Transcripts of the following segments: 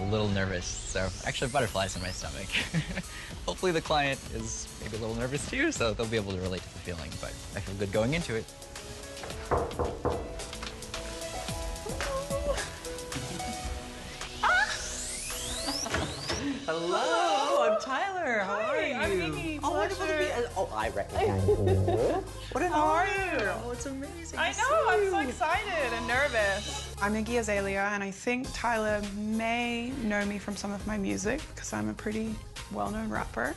a little nervous, so actually butterflies in my stomach. Hopefully the client is maybe a little nervous too, so they'll be able to relate to the feeling, but I feel good going into it. Hello, I'm Tyler. How are you? I'm Iggy. Oh, wonderful to be. Oh, I recognize you. What an honor. Oh, it's amazing. I know, I'm so excited and nervous. I'm Iggy Azalea, and I think Tyler may know me from some of my music because I'm a pretty well-known rapper.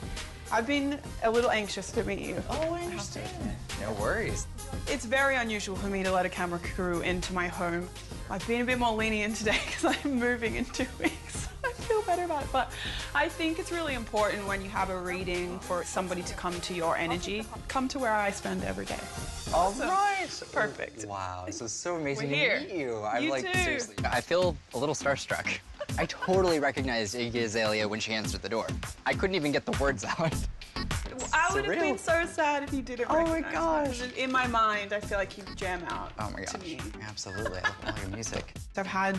I've been a little anxious to meet you. Oh, I understand. No worries. It's very unusual for me to let a camera crew into my home. I've been a bit more lenient today because I'm moving in 2 weeks. I feel better about it, but I think it's really important when you have a reading for somebody to come to your energy. Come to where I spend every day. All right. Perfect. Wow, this is so amazing We're to here. meet you. I'm You like, too. seriously, I feel a little starstruck. I totally recognized Iggy Azalea when she answered the door. I couldn't even get the words out. I would have surreal. been so sad if you didn't Oh my recognize me, gosh. 'cause in my mind, I feel like you jam out Oh my to gosh, me. absolutely. I love all your music. I've had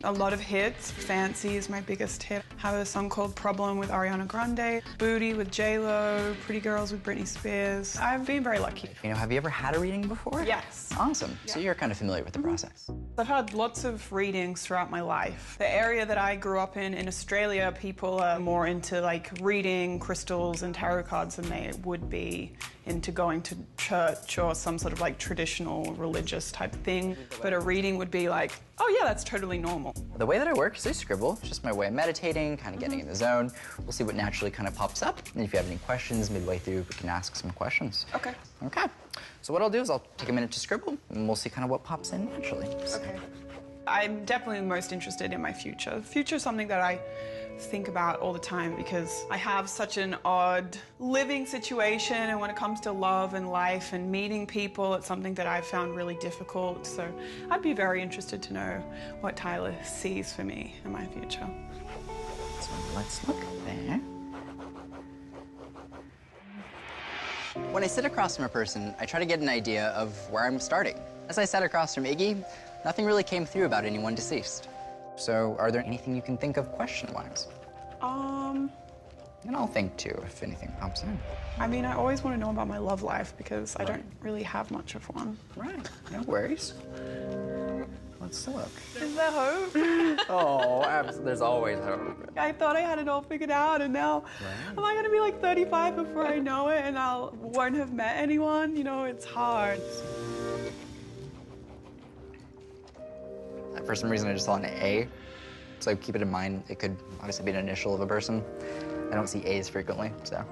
a lot of hits. Fancy is my biggest hit. I have a song called Problem with Ariana Grande, Booty with J-Lo, Pretty Girls with Britney Spears. I've been very lucky. You know, have you ever had a reading before? Yes. Awesome. So you're kind of familiar with the process. I've had lots of readings throughout my life. The area that I grew up in Australia, people are more into like reading crystals and tarot cards than they would be into going to church or some sort of like traditional religious type thing. But a reading would be like, oh yeah, that's totally normal. The way that I work is I scribble. It's just my way of meditating, kind of getting in the zone. We'll see what naturally kind of pops up. And if you have any questions midway through, we can ask some questions. Okay. Okay. So what I'll do is I'll take a minute to scribble, and we'll see kind of what pops in naturally. Okay. I'm definitely most interested in my future. The future is something that I think about all the time because I have such an odd living situation, and when it comes to love and life and meeting people, it's something that I've found really difficult. So I'd be very interested to know what Tyler sees for me in my future. So let's look there. When I sit across from a person, I try to get an idea of where I'm starting. As I sat across from Iggy, nothing really came through about anyone deceased. So are there anything you can think of question-wise? And I'll think too if anything pops in. I mean, I always want to know about my love life because I don't really have much of one. Right, no worries. Let's look. Is there hope? Oh, there's always hope. I thought I had it all figured out, and now am I gonna be like 35 before I know it, and I won't have met anyone? You know, it's hard. For some reason, I just saw an A. So keep it in mind, it could obviously be an initial of a person. I don't see A's frequently, so.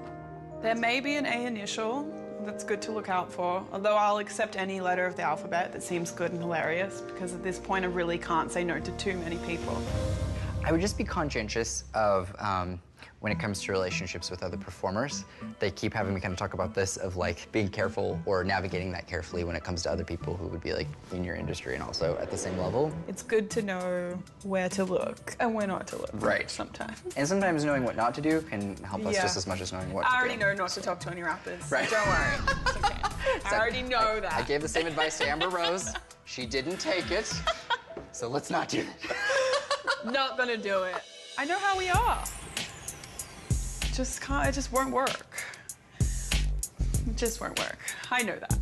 There may be an A initial that's good to look out for, although I'll accept any letter of the alphabet that seems good and hilarious, because at this point I really can't say no to too many people. I would just be conscientious of when it comes to relationships with other performers. They keep having me kind of talk about this of like being careful or navigating that carefully when it comes to other people who would be like in your industry and also at the same level. It's good to know where to look and where not to look. Right. Sometimes. And sometimes knowing what not to do can help us Yeah. just as much as knowing what to do. I already know not to talk to any rappers. Right. Don't worry. It's okay. I already know that. I gave the same advice to Amber Rose. She didn't take it, so let's not do it. Not gonna do it. I know how we are. It just won't work. It just won't work. I know that.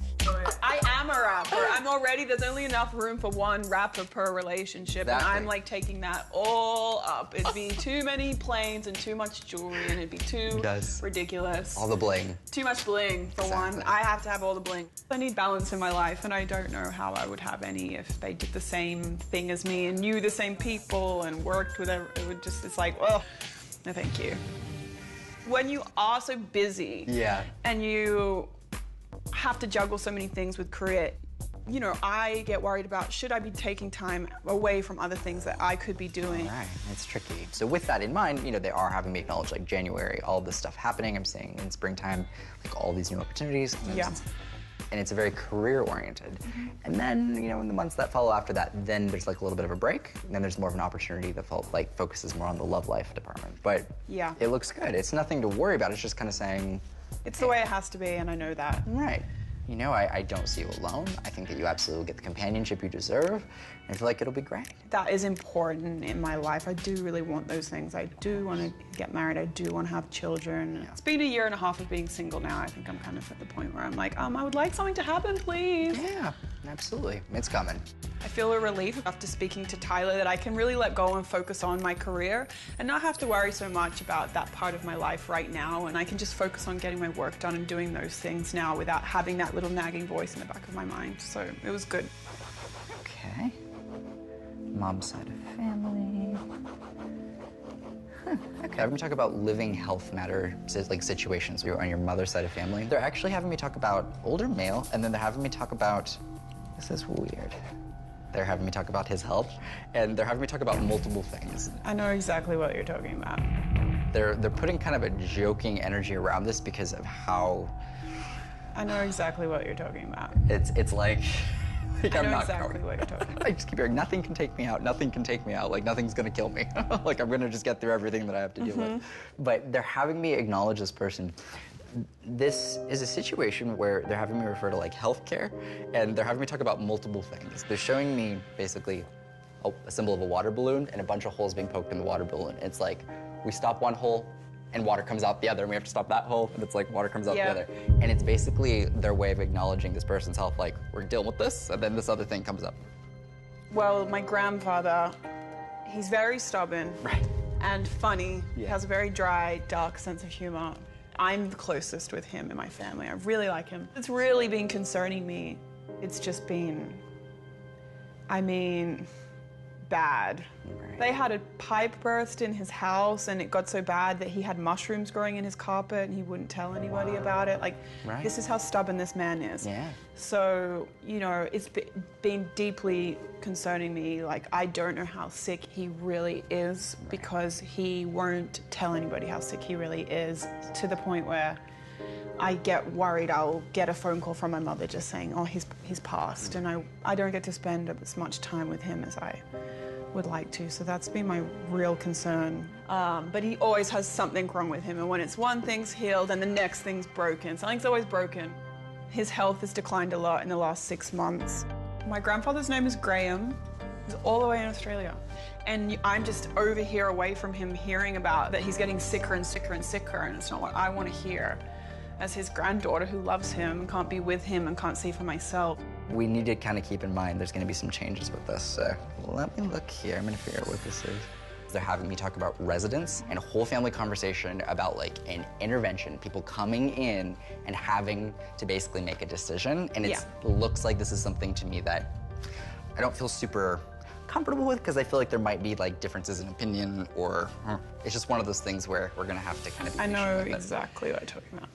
I am a rapper. There's only enough room for one rapper per relationship, and I'm like taking that all up. It'd be too many planes and too much jewelry, and it'd be too ridiculous. All the bling. Too much bling for one. I have to have all the bling. I need balance in my life, and I don't know how I would have any if they did the same thing as me and knew the same people and worked with it would just, it's like, oh, no thank you. When you are so busy and you have to juggle so many things with career, you know, I get worried about, should I be taking time away from other things that I could be doing? Right, it's tricky. So with that in mind, you know, they are having me acknowledge like January, all this stuff happening. I'm seeing in springtime, like all these new opportunities. And it's a very career-oriented. And then, you know, in the months that follow after that, then there's like a little bit of a break. And then there's more of an opportunity that focuses more on the love life department. But it looks good. It's nothing to worry about. It's just kind of saying... It's the way it has to be, and I know that. Right. you know, I don't see you alone. I think that you absolutely get the companionship you deserve. And I feel like it'll be great. That is important in my life. I do really want those things. I do want to get married. I do want to have children. Yeah. It's been a year and a half of being single now. I think I'm kind of at the point where I'm like, I would like something to happen, please. Yeah, absolutely. It's coming. I feel a relief after speaking to Tyler that I can really let go and focus on my career and not have to worry so much about that part of my life right now. And I can just focus on getting my work done and doing those things now without having that little nagging voice in the back of my mind. So it was good. Okay. Mom's side of family. Okay, having me talk about living health matter like situations on your mother's side of family. They're actually having me talk about older male, and then they're having me talk about, this is weird. They're having me talk about his health, and they're having me talk about multiple things. I know exactly what you're talking about. They're putting kind of a joking energy around this because of how... I know exactly what you're talking about. It's like I know exactly what you're talking about. I just keep hearing, nothing can take me out, nothing can take me out, like nothing's gonna kill me. Like I'm gonna just get through everything that I have to deal with. But they're having me acknowledge this person. This is a situation where they're having me refer to like healthcare, and they're having me talk about multiple things. They're showing me basically a symbol of a water balloon and a bunch of holes being poked in the water balloon. It's like, we stop one hole and water comes out the other, and we have to stop that hole, and it's like water comes out the other. And it's basically their way of acknowledging this person's health, like, we're dealing with this, and then this other thing comes up. Well, my grandfather, he's very stubborn and funny. He has a very dry, dark sense of humor. I'm the closest with him in my family. I really like him. It's really been concerning me. It's just been, I mean, bad. They had a pipe burst in his house, and it got so bad that he had mushrooms growing in his carpet, and he wouldn't tell anybody about it. Like, this is how stubborn this man is. So, you know, it's been deeply concerning me. Like, I don't know how sick he really is because he won't tell anybody how sick he really is, to the point where I get worried I'll get a phone call from my mother just saying, oh, he's passed, and I don't get to spend as much time with him as I would like to, so that's been my real concern. But he always has something wrong with him, and when it's one thing's healed and the next thing's broken, something's always broken. His health has declined a lot in the last 6 months. My grandfather's name is Graham. He's all the way in Australia. And I'm just over here away from him hearing about that he's getting sicker and sicker and sicker, and it's not what I want to hear as his granddaughter who loves him, can't be with him, and can't see for myself. We need to kind of keep in mind there's going to be some changes with this. So let me look here. I'm going to figure out what this is. They're having me talk about residents and a whole family conversation about like an intervention, people coming in and having to basically make a decision. And it looks like this is something to me that I don't feel super comfortable with, because I feel like there might be like differences in opinion, or it's just one of those things where we're going to have to kind of be I know exactly what you're talking about.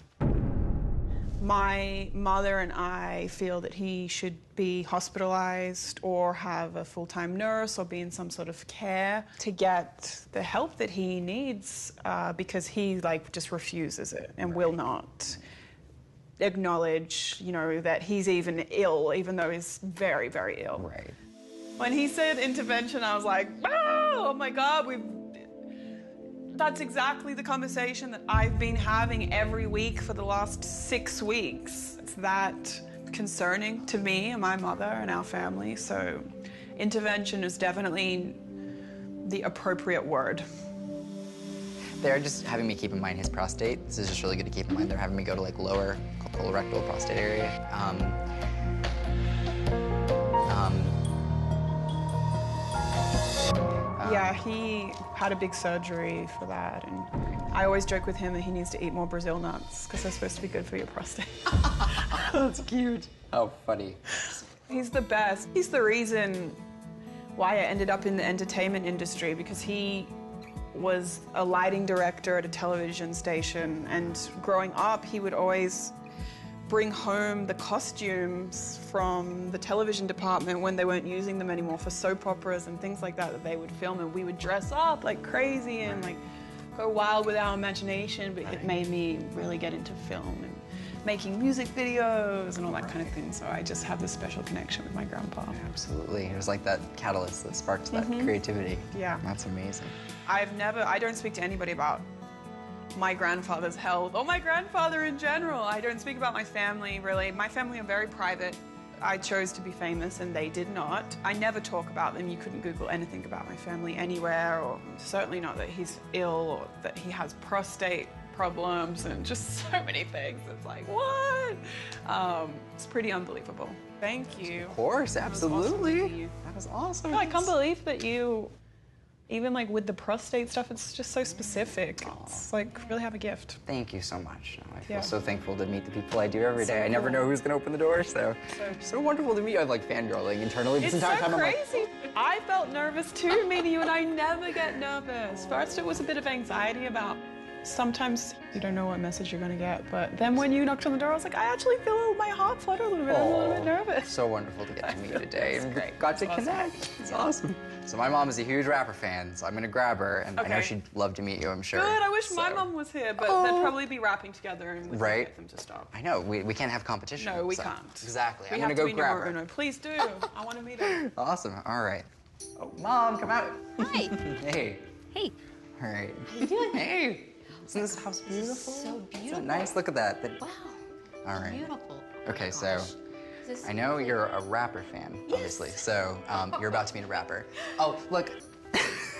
My mother and I feel that he should be hospitalized or have a full-time nurse or be in some sort of care to get the help that he needs, because he like just refuses it and will not acknowledge, you know, that he's even ill, even though he's very, very ill. When he said intervention, I was like, oh my God, that's exactly the conversation that I've been having every week for the last 6 weeks. It's that concerning to me and my mother and our family. So intervention is definitely the appropriate word. They're just having me keep in mind his prostate. This is just really good to keep in mind. They're having me go to like lower colorectal prostate area. Yeah, he had a big surgery for that, and I always joke with him that he needs to eat more Brazil nuts because they're supposed to be good for your prostate. That's cute. Oh, funny. He's the best. He's the reason why I ended up in the entertainment industry, because he was a lighting director at a television station, and growing up, he would always bring home the costumes from the television department when they weren't using them anymore for soap operas and things like that that they would film, and we would dress up like crazy and like go wild with our imagination, but it made me really get into film and making music videos and all that kind of thing. So I just have this special connection with my grandpa. Absolutely. It was like that catalyst that sparked that creativity. Yeah. That's amazing. I don't speak to anybody about my grandfather's health, or my grandfather in general. I don't speak about my family, really. My family are very private. I chose to be famous and they did not. I never talk about them. You couldn't Google anything about my family anywhere, or certainly not that he's ill or that he has prostate problems and just so many things. It's like, what? It's pretty unbelievable. Thank you. Of course, absolutely. Awesome. That was awesome. I can't believe that you, even like with the prostate stuff, it's just so specific. It's like, really have a gift. Thank you so much. I feel Yeah. so thankful to meet the people I do every day. I never know who's gonna open the door, so wonderful to meet you. I'm like fangirling internally this It's entire so time. crazy. I felt nervous too, meeting you, and I never get nervous. First, it was a bit of anxiety about sometimes you don't know what message you're gonna get, but then when you knocked on the door, I was like, I actually feel my heart flutter a little bit. I'm a little bit nervous. So wonderful to get to meet you today. It's and great. got to It's awesome. connect. It's awesome. So my mom is a huge rapper fan, so I'm gonna grab her, and I know Okay. she'd love to meet you, I'm sure. Good, I wish my So- mom was here, but they'd probably be rapping together and we Right. can't get them to stop. I know, we can't have competition. No, we so- can't. Exactly. We I'm have gonna to go be grab numero her. uno. Please do. I want to meet her. Awesome. All right. Oh, Mom, come out. Hi. Hey. Hey. All right. How you doing? Hey. Isn't this house beautiful? So Isn't it beautiful. nice? Look at that. Wow. All right. Beautiful. Okay, Oh so my gosh. This- I know you're a rapper fan, obviously. So you're about to meet a rapper. Oh, look.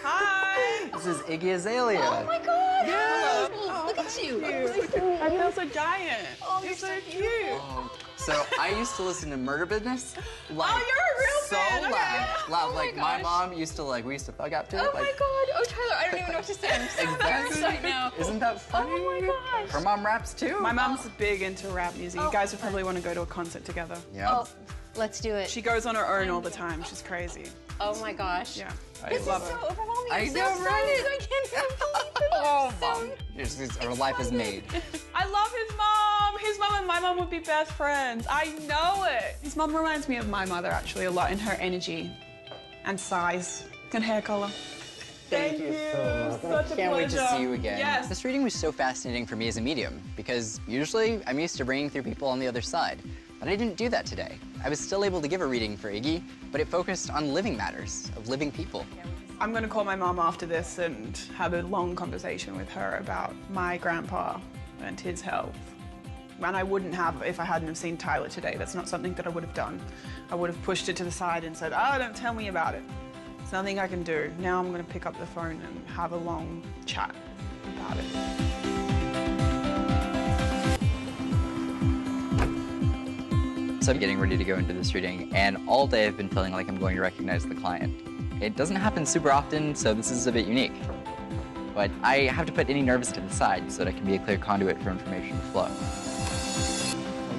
Hi. This is Iggy Azalea. Oh my God. Yeah. Oh, look at you. I feel so giant. Oh, You're so cute. Oh, so I used to listen to Murder Business. Like, Oh, you're a real so fan. Okay. loud. Oh my Like my gosh. mom used to we used to thug out to it. Oh my like, God. Oh, Tyler, I don't even know what to say. I'm so embarrassed right now. Isn't that funny? Oh my gosh. Her mom raps too. My mom's big into rap music. You guys would probably want to go to a concert together. Yeah. Oh, let's do it. She goes on her own all the time. She's crazy. Oh my gosh. Yeah. I This love is her. so overwhelming. I I'm so know, excited. right? I can't even believe it. Oh, So Mom. Her life is made. I love his mom. His mom and my mom would be best friends. I know it. His mom reminds me of my mother actually a lot in her energy and size and hair color. Thank you so much. Such a Can't wait to pleasure. see you again. Yes. This reading was so fascinating for me as a medium because usually I'm used to bringing through people on the other side. But I didn't do that today. I was still able to give a reading for Iggy, but it focused on living matters of living people. I'm going to call my mom after this and have a long conversation with her about my grandpa and his health. And I wouldn't have if I hadn't have seen Tyler today. That's not something that I would have done. I would have pushed it to the side and said, oh, don't tell me about it. It's nothing I can do. Now I'm going to pick up the phone and have a long chat about it. So I'm getting ready to go into this reading, and all day I've been feeling like I'm going to recognize the client. It doesn't happen super often, so this is a bit unique. But I have to put any nerves to the side so that I can be a clear conduit for information to flow.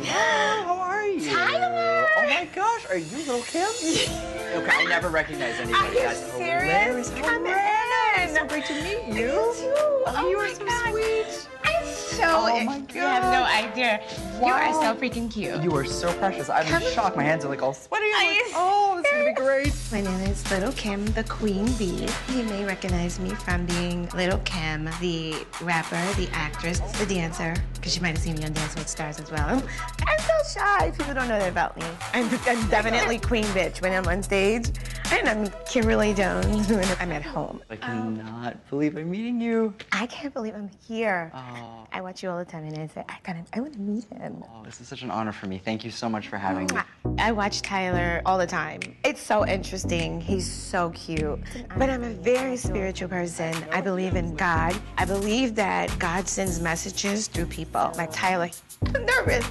Hello, how are you? Tyler! Oh my gosh, are you Lil Kim? Okay, I never recognize anybody. That's hilarious. Come Hilarious. So great to meet you. Oh, you my are so God. sweet. I'm so. Oh my You have no God. idea. You Wow. are so freaking cute. You are so precious. I'm in shock. My hands are like all sweaty. I'm like, I- oh, this is gonna be great. My name is Little Kim, the Queen Bee. You may recognize me from being Little Kim, the rapper, the actress, the dancer, because you might have seen me on Dancing with Stars as well. I'm so shy. People don't know that about me. I'm definitely Queen Bitch when I'm on stage. And I'm Kimberly Jones when I'm at home. I cannot believe I'm meeting you. I can't believe I'm here. Oh, I watch you all the time and I say, I want to meet him. oh, this is such an honor for me. Thank you so much for having me. I watch Tyler all the time. It's so interesting. He's so cute. But I'm a very spiritual person. I believe in God. I believe that God sends messages through people. Like Tyler, I'm nervous.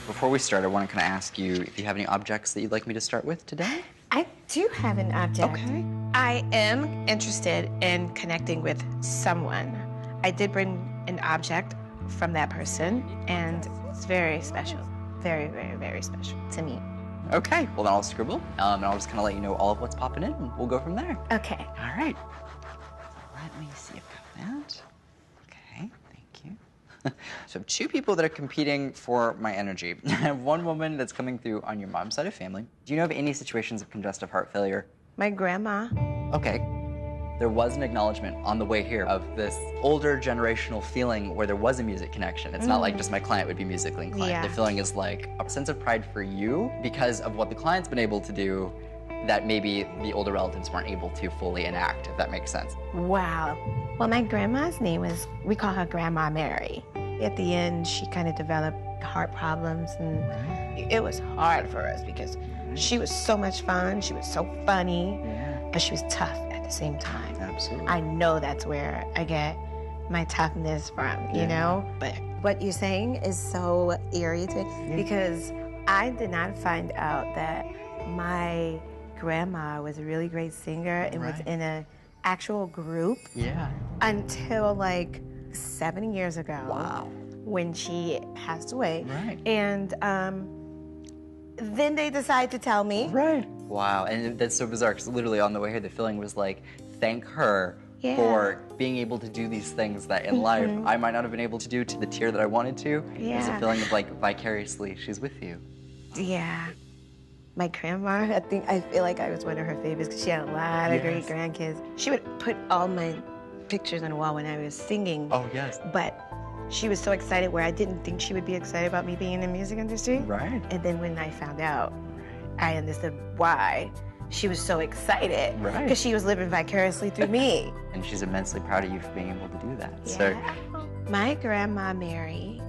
Before we start, I want to kind of ask you if you have any objects that you'd like me to start with today. I do have an object. Okay. I am interested in connecting with someone. I did bring an object from that person, and it's very special. Very, very, very special to me. Okay, well then I'll scribble, and I'll just kind of let you know all of what's popping in, and we'll go from there. Okay. All right. Let me see if I've got that. Okay, thank you. So I have two people that are competing for my energy. I have one woman that's coming through on your mom's side of family. Do you know of any situations of congestive heart failure? My grandma. Okay. There was an acknowledgement on the way here of this older generational feeling where there was a music connection. It's not like just my client would be musically inclined. Yeah. The feeling is like a sense of pride for you because of what the client's been able to do, that maybe the older relatives weren't able to fully enact, if that makes sense. Wow. Well, my grandma's name was, we call her Grandma Mary. At the end, she kind of developed heart problems, and it was hard for us because she was so much fun, she was so funny, but she was tough at the same time. Absolutely. I know that's where I get my toughness from, you know? But what you're saying is so eerie to me because I did not find out that my grandma was a really great singer and was in an actual group until like 7 years ago. Wow. When she passed away. Right. And then they decided to tell me. Right. Wow, and that's so bizarre because literally on the way here, the feeling was like, thank her for being able to do these things that in life I might not have been able to do to the tier that I wanted to. There's a feeling of like vicariously, she's with you. Yeah. My grandma, I feel like I was one of her favorites because she had a lot of great grandkids. She would put all my pictures on the wall when I was singing. Oh, yes. But she was so excited where I didn't think she would be excited about me being in the music industry. Right. And then when I found out, I understood why she was so excited. Right. Because she was living vicariously through me. And she's immensely proud of you for being able to do that. Yeah. So, my grandma Mary,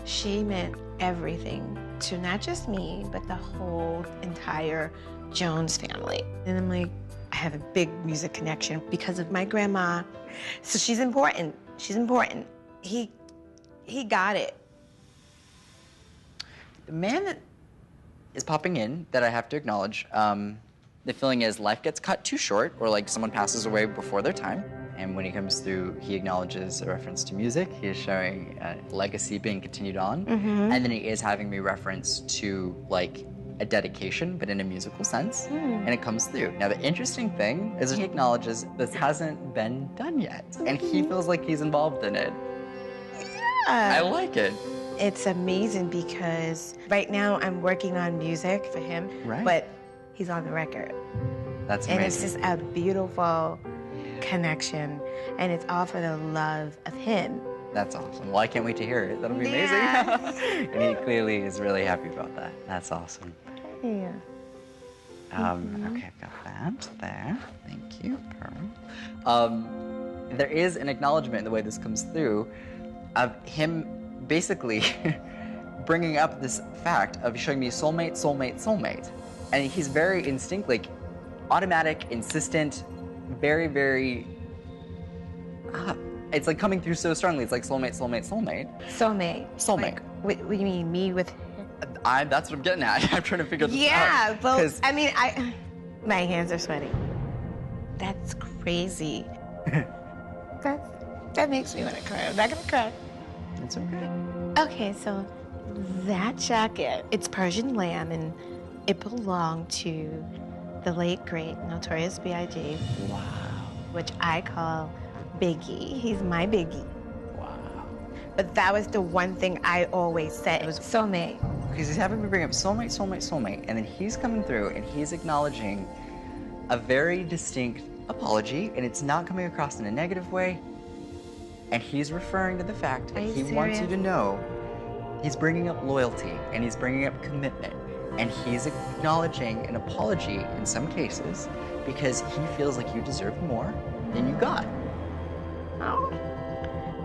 she meant everything to not just me, but the whole entire Jones family. And I'm like, I have a big music connection because of my grandma. So she's important. She's important. He got it. the man that is popping in that I have to acknowledge, the feeling is life gets cut too short, or like someone passes away before their time. And when he comes through, he acknowledges a reference to music. He is showing a legacy being continued on. Mm-hmm. And then he is having me reference to like a dedication, but in a musical sense. And it comes through. Now, the interesting thing is he acknowledges this hasn't been done yet. And he feels like he's involved in it. I like it. It's amazing because right now I'm working on music for him, Right. but he's on the record. That's And amazing. it's just a beautiful connection, and it's all for the love of him. That's awesome. Well, I can't wait to hear it. That'll be amazing. Yeah. And he clearly is really happy about that. That's awesome. Yeah. Okay, I've got that there. Thank you. There is an acknowledgement in the way this comes through of him basically bringing up this fact of showing me soulmate, soulmate, soulmate. And he's very instinct, like automatic, insistent, very, very, it's like coming through so strongly. It's like soulmate, soulmate, soulmate. Soulmate. Soulmate. Like, what do you mean, me with him? That's what I'm getting at. I'm trying to figure this out. Yeah, well, 'Cause- I mean, my hands are sweaty. That's crazy. That makes me want to cry. I'm not gonna cry. It's okay. Okay, so that jacket, it's Persian lamb, and it belonged to the late, great, Notorious B.I.G. Wow. Which I call Biggie. He's my Biggie. Wow. But that was the one thing I always said. It was soulmate. Because he's having me bring up soulmate, soulmate, soulmate, and then he's coming through and he's acknowledging a very distinct apology, and it's not coming across in a negative way. And he's referring to the fact that Are you he wants you serious? to know he's bringing up loyalty and he's bringing up commitment. And he's acknowledging an apology in some cases because he feels like you deserve more than you got. Oh.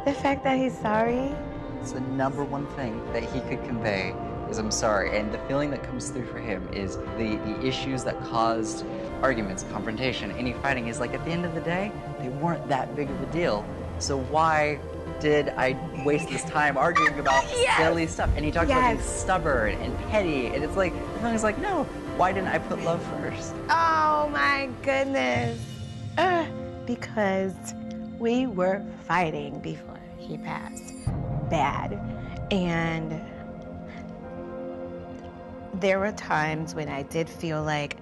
The fact that he's sorry. It's the number one thing that he could convey is I'm sorry. And the feeling that comes through for him is the issues that caused arguments, confrontation, any fighting is like at the end of the day, they weren't that big of a deal. So why did I waste this time arguing about silly stuff? And he talks about being stubborn and petty, and it's like, the feeling is like, no, why didn't I put love first? Oh my goodness. Because we were fighting before he passed. Bad. And there were times when I did feel like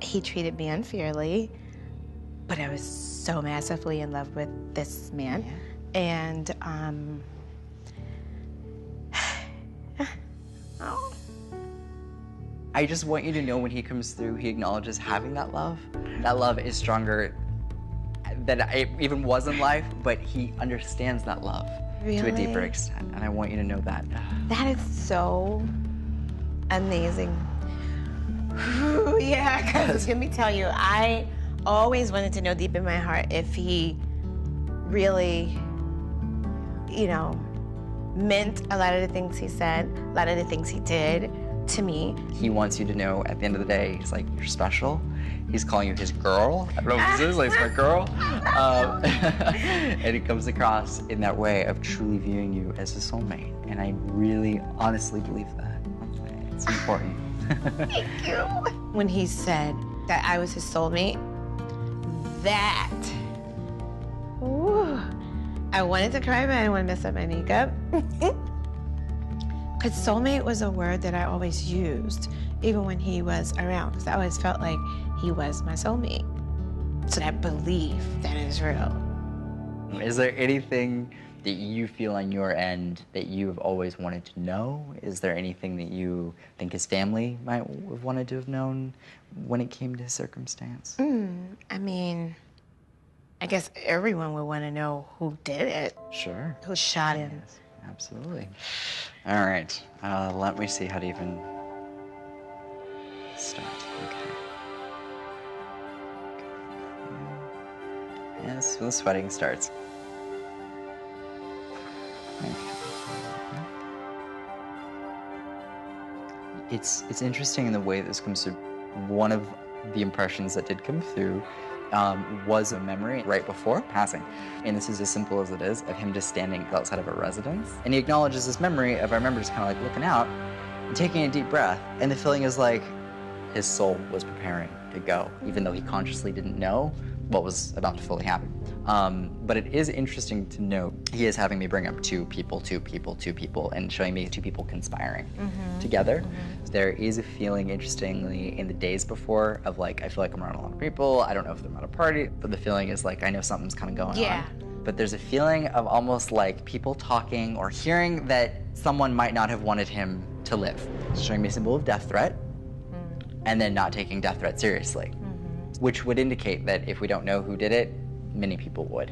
he treated me unfairly, but I was so massively in love with this man. And, oh. I just want you to know when he comes through, he acknowledges having that love. That love is stronger than it even was in life, but he understands that love to a deeper Really? extent. And I want you to know that. That is so amazing. Yeah, because let me tell you, I always wanted to know deep in my heart if he really, you know, meant a lot of the things he said, a lot of the things he did to me. He wants you to know at the end of the day, he's like, you're special. He's calling you his girl. I don't know what this is, like, it's my girl. And it comes across in that way of truly viewing you as his soulmate. And I really, honestly believe that. It's important. Thank you. When he said that I was his soulmate, that, ooh, I wanted to cry, but I didn't want to mess up my makeup. Because soulmate was a word that I always used, even when he was around, because I always felt like he was my soulmate. So that belief that is real. Is there anything that you feel on your end that you have always wanted to know? Is there anything that you think his family might have wanted to have known when it came to his circumstance? I mean, I guess everyone would want to know who did it. Sure. Who shot him. Yes, absolutely. All right, let me see how to even start. Okay. Yes, the sweating starts. Okay. It's interesting in the way this comes through. One of the impressions that did come through was a memory right before passing. And this is as simple as it is, of him just standing outside of a residence. And he acknowledges this memory of, I remember just kind of like looking out and taking a deep breath. And the feeling is like his soul was preparing to go, even though he consciously didn't know what was about to fully happen. But it is interesting to note, he is having me bring up two people, and showing me two people conspiring together. There is a feeling, interestingly, in the days before of like, I feel like I'm around a lot of people, I don't know if they're at a party, but the feeling is like, I know something's kind of going on. But there's a feeling of almost like people talking or hearing that someone might not have wanted him to live. It's showing me a symbol of death threat, and then not taking death threat seriously. Which would indicate that if we don't know who did it, many people would.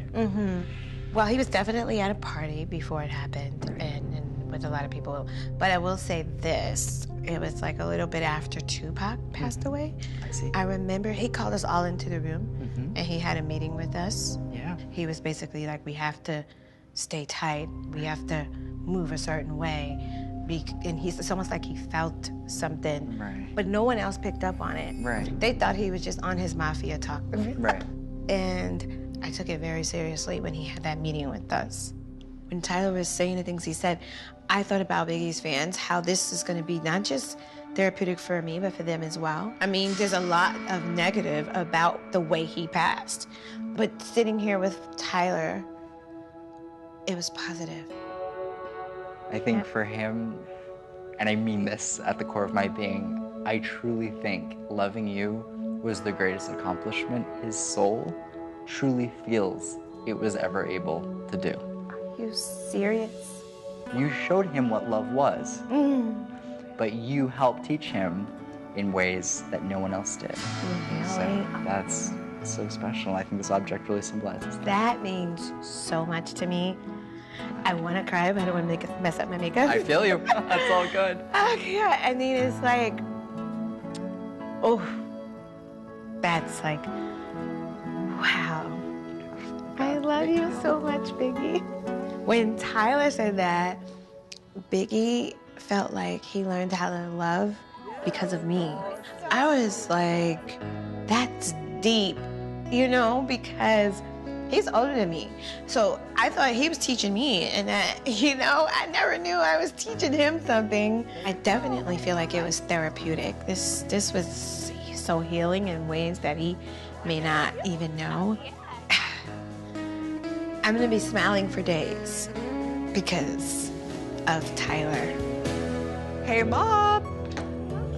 Well, he was definitely at a party before it happened, and with a lot of people. But I will say this, it was like a little bit after Tupac passed away. I see. I remember he called us all into the room, and he had a meeting with us. Yeah. He was basically like, we have to stay tight, we have to move a certain way. And it's almost like he felt something, but no one else picked up on it. They thought he was just on his mafia talk. And I took it very seriously when he had that meeting with us. When Tyler was saying the things he said, I thought about Biggie's fans, how this is gonna be not just therapeutic for me, but for them as well. I mean, there's a lot of negative about the way he passed. But sitting here with Tyler, it was positive. I think for him, and I mean this at the core of my being, I truly think loving you was the greatest accomplishment his soul truly feels it was ever able to do. Are you serious? You showed him what love was, but you helped teach him in ways that no one else did. So that's so special. I think this object really symbolizes that. That means so much to me. I want to cry, but I don't want to mess up my makeup. I feel you. That's all good. Yeah, I mean, it's like, oh, that's like, wow. I love you so much, Biggie. When Tyler said that, Biggie felt like he learned how to love because of me. I was like, that's deep, you know, because he's older than me. So I thought he was teaching me, and that, you know, I never knew I was teaching him something. I definitely feel like it was therapeutic. This was so healing in ways that he may not even know. I'm gonna be smiling for days because of Tyler. Hey, Mom.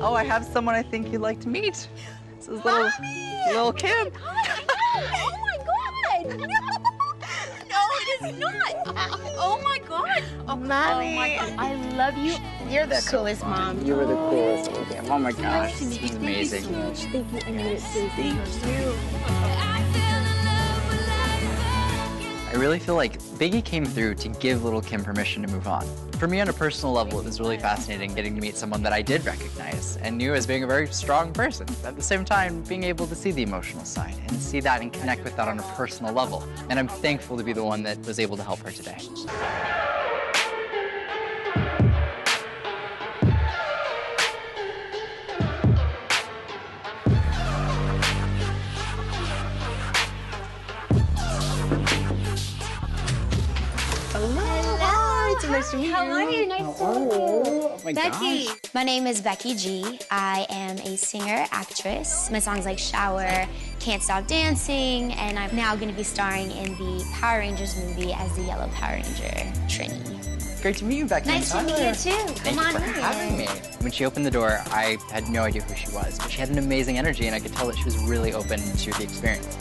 Oh, I have someone I think you'd like to meet. This is Lil Kim. Oh my God! No, it is not! Oh my God! Oh, Mommy. Oh my God! I love you. You're the coolest mom. You were the coolest Lil Kim. Oh my gosh, this is amazing. Thank you. I made it so. Thank you. I really feel like Biggie came through to give Lil Kim permission to move on. For me, on a personal level, it was really fascinating getting to meet someone that I did recognize and knew as being a very strong person. At the same time, being able to see the emotional side and see that and connect with that on a personal level. And I'm thankful to be the one that was able to help her today. Nice to meet you. How are you? Nice to meet you. Oh my Becky. gosh. My name is Becky G. I am a singer, actress. My songs like Shower, Can't Stop Dancing, and I'm now going to be starring in the Power Rangers movie as the Yellow Power Ranger, Trini. Great to meet you, Becky. Nice to meet you too. Thank you for having me. When she opened the door, I had no idea who she was, but she had an amazing energy, and I could tell that she was really open to the experience.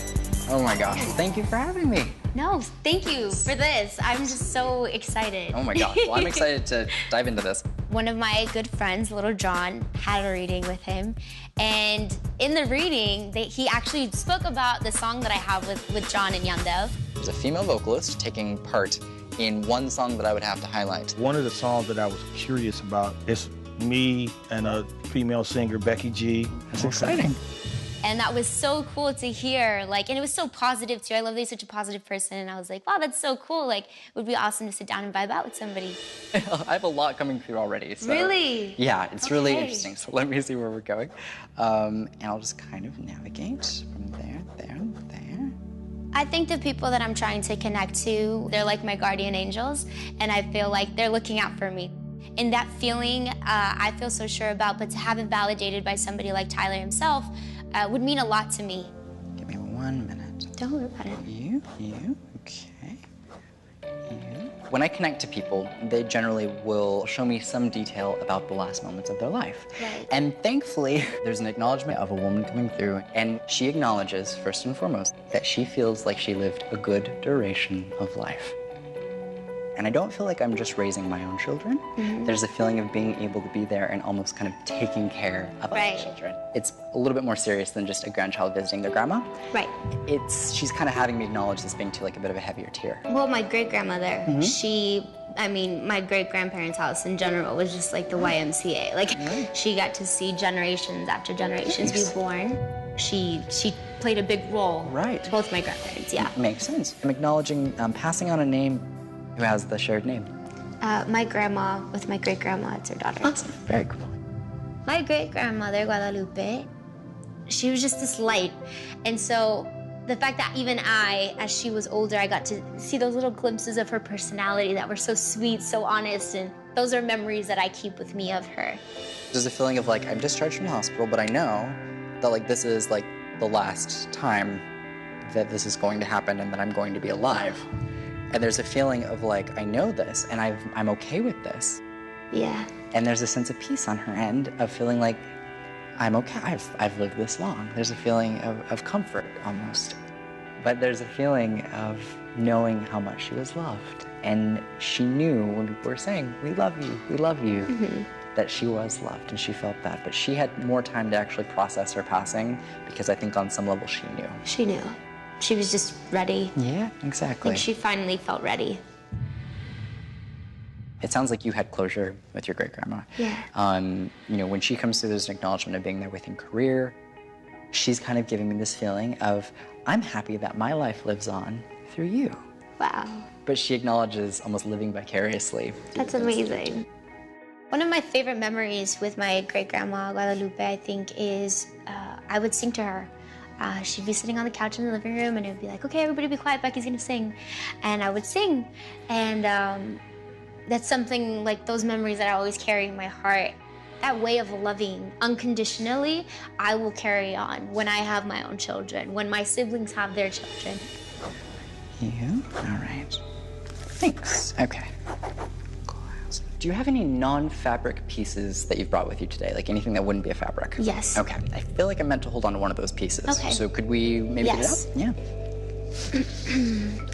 Oh my gosh, thank you for having me. No, thank you for this. I'm just so excited. Oh my gosh, well, I'm excited to dive into this. One of my good friends, Little John, had a reading with him. And in the reading, he actually spoke about the song that I have with John and Yandev. There's a female vocalist taking part in one song that I would have to highlight. One of the songs that I was curious about is me and a female singer, Becky G. That's exciting. And that was so cool to hear, and it was so positive too. I love that he's such a positive person, and I was like, wow, that's so cool. It would be awesome to sit down and vibe out with somebody. I have a lot coming through already. So, Really? Yeah, it's really interesting. So let me see where we're going. And I'll just kind of navigate from there, there. I think the people that I'm trying to connect to, they're like my guardian angels, and I feel like they're looking out for me. And that feeling I feel so sure about, but to have it validated by somebody like Tyler himself would mean a lot to me. Give me 1 minute. Don't worry about it. You, okay. You. When I connect to people, they generally will show me some detail about the last moments of their life. Right. And thankfully, there's an acknowledgement of a woman coming through, and she acknowledges, first and foremost, that she feels like she lived a good duration of life. And I don't feel like I'm just raising my own children. Mm-hmm. There's a feeling of being able to be there and almost kind of taking care of other children. It's a little bit more serious than just a grandchild visiting their grandma. Right. She's kind of having me acknowledge this being to like a bit of a heavier tier. Well, my great-grandmother, my great-grandparents' house in general was just like the YMCA. She got to see generations after generations be born. She played a big role. Right. Both my grandparents, yeah. Makes sense. I'm acknowledging, passing on a name who has the shared name. My grandma with my great-grandma, it's her daughter. Awesome. Very cool. My great-grandmother, Guadalupe, she was just this light. And so the fact that even I, as she was older, I got to see those little glimpses of her personality that were so sweet, so honest, and those are memories that I keep with me of her. There's a feeling of I'm discharged from the hospital, but I know that this is the last time that this is going to happen and that I'm going to be alive. And there's a feeling of I know this and I'm okay with this. Yeah. And there's a sense of peace on her end of feeling like I'm okay, I've lived this long. There's a feeling of comfort almost. But there's a feeling of knowing how much she was loved. And she knew when people were saying, we love you, that she was loved and she felt that. But she had more time to actually process her passing because I think on some level she knew. She knew. She was just ready. Yeah, exactly. I think she finally felt ready. It sounds like you had closure with your great-grandma. Yeah. When she comes through, there's an acknowledgement of being there within career. She's kind of giving me this feeling of, I'm happy that my life lives on through you. Wow. But she acknowledges almost living vicariously. That's amazing. One of my favorite memories with my great-grandma, Guadalupe, I think, is I would sing to her. She'd be sitting on the couch in the living room, and it would be like, okay, everybody be quiet, Becky's gonna sing. And I would sing, and that's something those memories that I always carry in my heart. That way of loving unconditionally, I will carry on when I have my own children, when my siblings have their children. You? All right. Thanks. Okay. Do you have any non-fabric pieces that you've brought with you today? Anything that wouldn't be a fabric? Yes. Okay. I feel like I meant to hold on to one of those pieces. Okay. So could we maybe get it out? Yeah.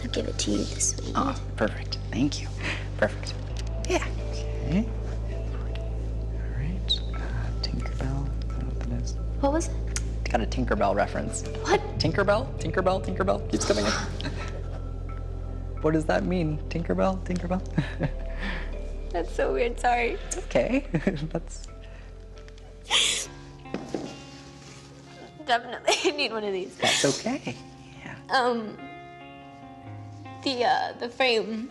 I'll give it to you this way. Oh, perfect. Thank you. Perfect. Yeah. Okay. All right. Tinkerbell. I don't know what that is. What was it? Got a Tinkerbell reference. What? Tinkerbell? Tinkerbell? Tinkerbell? Keeps coming in. What does that mean? Tinkerbell? Tinkerbell? That's so weird, sorry. It's okay. That's... Definitely need one of these. That's okay. Yeah. The frame.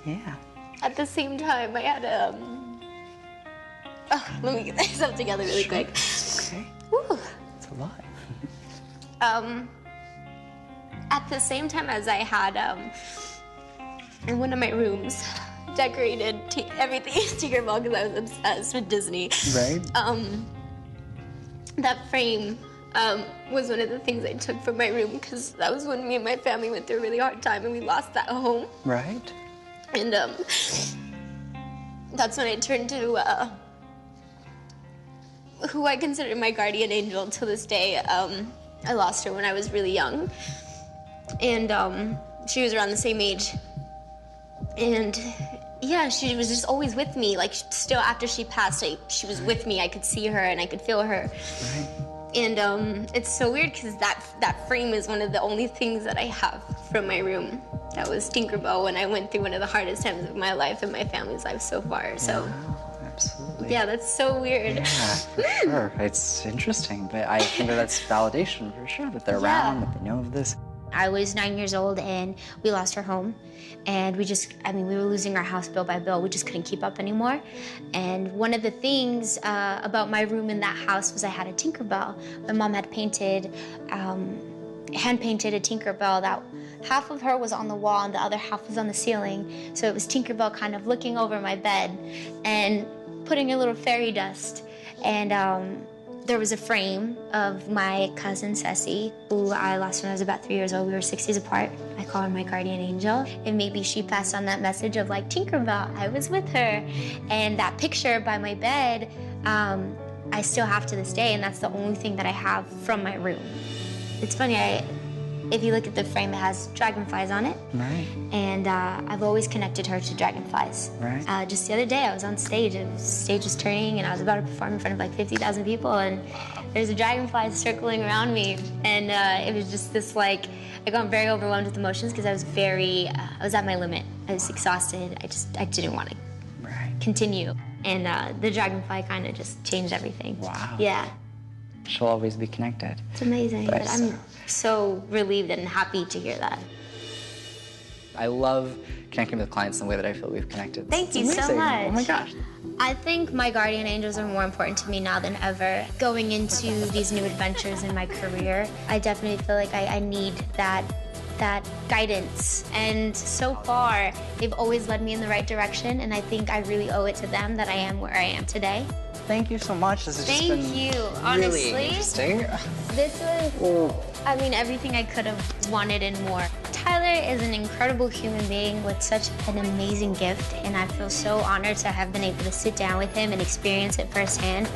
Yeah. At the same time, I had let me get myself together really quick. Okay. Woo. It's a lot. At the same time as I had in one of my rooms decorated everything is Tinkerbell because I was obsessed with Disney. Right. That frame was one of the things I took from my room because that was when me and my family went through a really hard time and we lost that home. Right. And that's when I turned to who I consider my guardian angel to this day. I lost her when I was really young. And she was around the same age. And yeah, she was just always with me. Like still after she passed, she was with me. I could see her and I could feel her. Right. And it's so weird because that frame is one of the only things that I have from my room. That was Tinkerbell when I went through one of the hardest times of my life and my family's life so far. So. Wow, absolutely. Yeah, that's so weird. Yeah, for sure. It's interesting, but I think that's validation for sure that they're around, that they know of this. I was 9 years old and we lost our home. And we were losing our house bill by bill. We just couldn't keep up anymore. And one of the things about my room in that house was I had a Tinkerbell. My mom had painted, hand-painted a Tinkerbell that half of her was on the wall and the other half was on the ceiling. So it was Tinkerbell kind of looking over my bed and putting a little fairy dust. And there was a frame of my cousin Ceci, who I lost when I was about 3 years old. We were 6 years apart. I call her my guardian angel. And maybe she passed on that message of like, Tinkerbell, I was with her. And that picture by my bed, I still have to this day, and that's the only thing that I have from my room. It's funny, if you look at the frame, it has dragonflies on it. Right. And I've always connected her to dragonflies. Right. Just the other day, I was on stage, and the stage was turning, and I was about to perform in front of like 50,000 people, and there's a dragonfly circling around me. And it was just this like, I got very overwhelmed with emotions because I was I was at my limit. I was exhausted. I didn't want to continue. And the dragonfly kind of just changed everything. Wow. Yeah. She'll always be connected. It's amazing, but I'm so relieved and happy to hear that. I love connecting with clients in the way that I feel we've connected. Thank you so much. Oh my gosh. I think my guardian angels are more important to me now than ever. Going into these new adventures in my career, I definitely feel like I need that guidance. And so far, they've always led me in the right direction, and I think I really owe it to them that I am where I am today. Thank you so much. This has just been Honestly, really interesting. This was, everything I could have wanted and more. Tyler is an incredible human being with such an amazing gift, and I feel so honored to have been able to sit down with him and experience it firsthand.